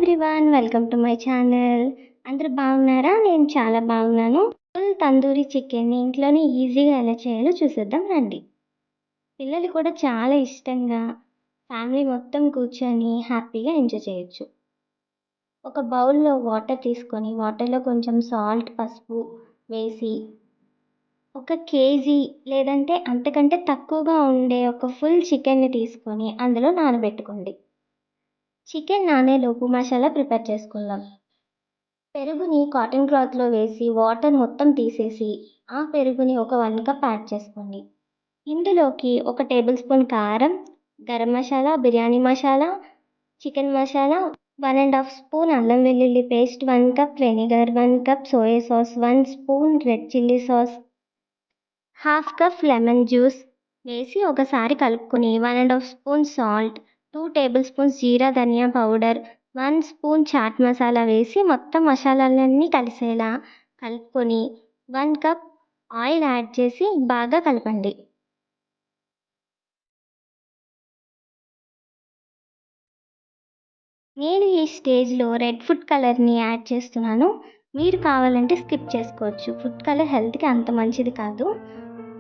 Everyone. Welcome to my channel. అందరూ బాగున్నారా? నేను చాలా బాగున్నాను. ఫుల్ తందూరి చికెన్‌ని ఇంట్లోనే ఈజీగా ఎలా చేయాలో చూసేద్దాం రండి. పిల్లలు కూడా చాలా ఇష్టంగా ఫ్యామిలీ మొత్తం కూర్చొని హ్యాపీగా ఎంజాయ్ చేయొచ్చు. ఒక బౌల్‌లో వాటర్ తీసుకొని వాటర్‌లో కొంచెం సాల్ట్, పసుపు వేసి ఒక కేజీ లేదంటే అంతకంటే తక్కువగా ఉండే ఒక ఫుల్ చికెన్‌ని తీసుకొని అందులో నానబెట్టుకోండి. చికెన్ నానేలోపు మసాలా ప్రిపేర్ చేసుకుందాం. పెరుగుని కాటన్ క్లాత్‌లో వేసి వాటర్ మొత్తం తీసేసి, ఆ పెరుగుని ఒక 1 కప్ యాడ్ చేసుకోండి. ఇందులోకి ఒక టేబుల్ స్పూన్ కారం, గరం మసాలా, బిర్యానీ మసాలా, చికెన్ మసాలా, 1 ½ స్పూన్ అల్లం వెల్లుల్లి paste, 1 cup vinegar, 1 cup soya sauce, 1 spoon red chilli sauce, half cup lemon juice వేసి ఒకసారి కలుపుకొని 1 ½ spoon salt, 2 table spoons jeera dhania powder, 1 spoon chaat masala వేసి మొత్తం మసాలాలన్నీ కలిసేలా కలుపుకొని 1 కప్ ఆయిల్ యాడ్ చేసి బాగా కలపండి. నేను ఈ స్టేజ్‌లో రెడ్ ఫుడ్ కలర్‌ని యాడ్ చేస్తున్నాను. మీరు కావాలంటే స్కిప్ చేసుకోవచ్చు. ఫుడ్ కలర్ హెల్త్‌కి అంత మంచిది కాదు.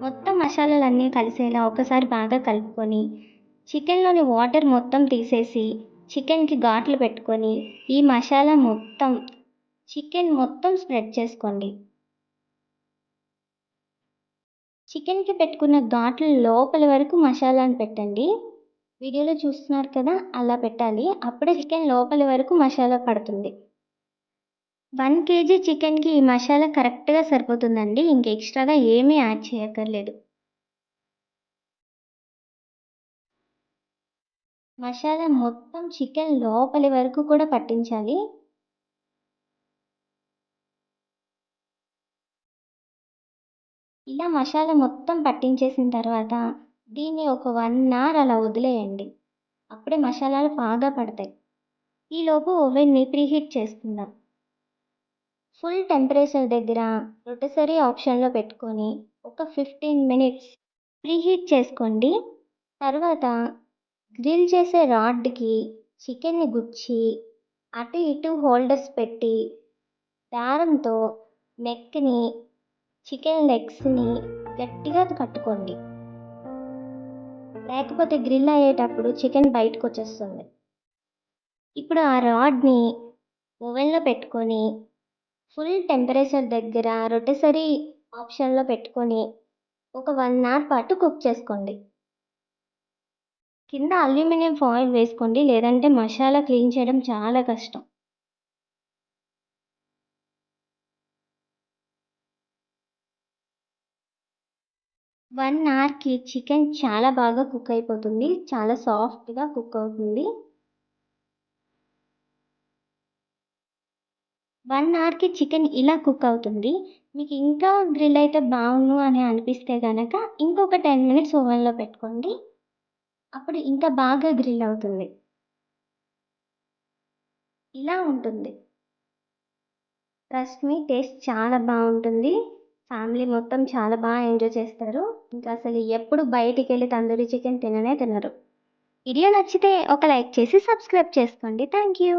మొత్తం మసాలాలన్నీ కలిసేలా ఒకసారి బాగా కలుపుకొని, చికెన్‌లోని వాటర్ మొత్తం తీసేసి, చికెన్‌కి ఘాట్లు పెట్టుకొని, ఈ మసాలా మొత్తం చికెన్ మొత్తం స్ప్రెడ్ చేసుకోండి. చికెన్‌కి పెట్టుకున్న ఘాట్లు లోపలి వరకు మసాలాను పెట్టండి. వీడియోలో చూస్తున్నారు కదా! అలా పెట్టాలి. అప్పుడే చికెన్ లోపలి వరకు మసాలా పడుతుంది. 1 కేజీ చికెన్‌కి ఈ మసాలా కరెక్ట్‌గా సరిపోతుందండి. ఇంక ఎక్స్‌ట్రాగా ఏమీ యాడ్ చేయక్కర్లేదు. మసాలా మొత్తం చికెన్ లోపలి వరకు కూడా పట్టించాలి. ఇలా మసాలా మొత్తం పట్టించేసిన తర్వాత దీన్ని ఒక 1 అవర్ అలా వదిలేయండి. అప్పుడే మసాలాలు బాగా పడతాయి. ఈలోపు ఓవెన్‌ని ప్రీహీట్ చేసుకుందాం. ఫుల్ టెంపరేచర్ దగ్గర రొటెసరీ ఆప్షన్‌లో పెట్టుకొని ఒక 15 మినిట్స్ ప్రీహీట్ చేసుకోండి. తర్వాత గ్రిల్ చేసే రాడ్‌కి చికెన్‌ని గుచ్చి అటు ఇటు హోల్డర్స్ పెట్టి దారంతో నెక్‌ని, చికెన్ లెగ్స్‌ని గట్టిగా కట్టుకోండి. లేకపోతే గ్రిల్ అయ్యేటప్పుడు చికెన్ బయటకొచ్చేస్తుంది. ఇప్పుడు ఆ రాడ్‌ని ఓవెన్‌లో పెట్టుకొని ఫుల్ టెంపరేచర్ దగ్గర రొటెసరీ ఆప్షన్‌లో పెట్టుకొని ఒక 1 అవర్ పాటు కుక్ చేసుకోండి. కింద అల్యూమినియం ఫాయిల్ వేసుకోండి. లేదంటే మసాలా క్లీన్ చేయడం చాలా కష్టం. వన్ అవర్‌కి చికెన్ చాలా బాగా కుక్ అయిపోతుంది. చాలా సాఫ్ట్‌గా కుక్ అవుతుంది. 1 అవర్‌కి చికెన్ ఇలా కుక్ అవుతుంది. మీకు ఇంకా గ్రిల్ అయితే బావున్ను అని అనిపిస్తే గనక ఇంకొక 10 మినిట్స్ ఓవెన్‌లో పెట్టుకోండి. అప్పుడు ఇంకా బాగా గ్రిల్ అవుతుంది. ఇలా ఉంటుంది. ట్రస్ట్ మీ, టేస్ట్ చాలా బావుంటుంది. ఫ్యామిలీ మొత్తం చాలా ఎంజాయ్ చేస్తారు. ఇంకా అసలు ఎప్పుడు బయటికెళ్ళి తందూరి చికెన్ తిననే తినరు. వీడియో నచ్చితే ఒక లైక్ చేసి సబ్స్క్రైబ్ చేసుకోండి. Thank you.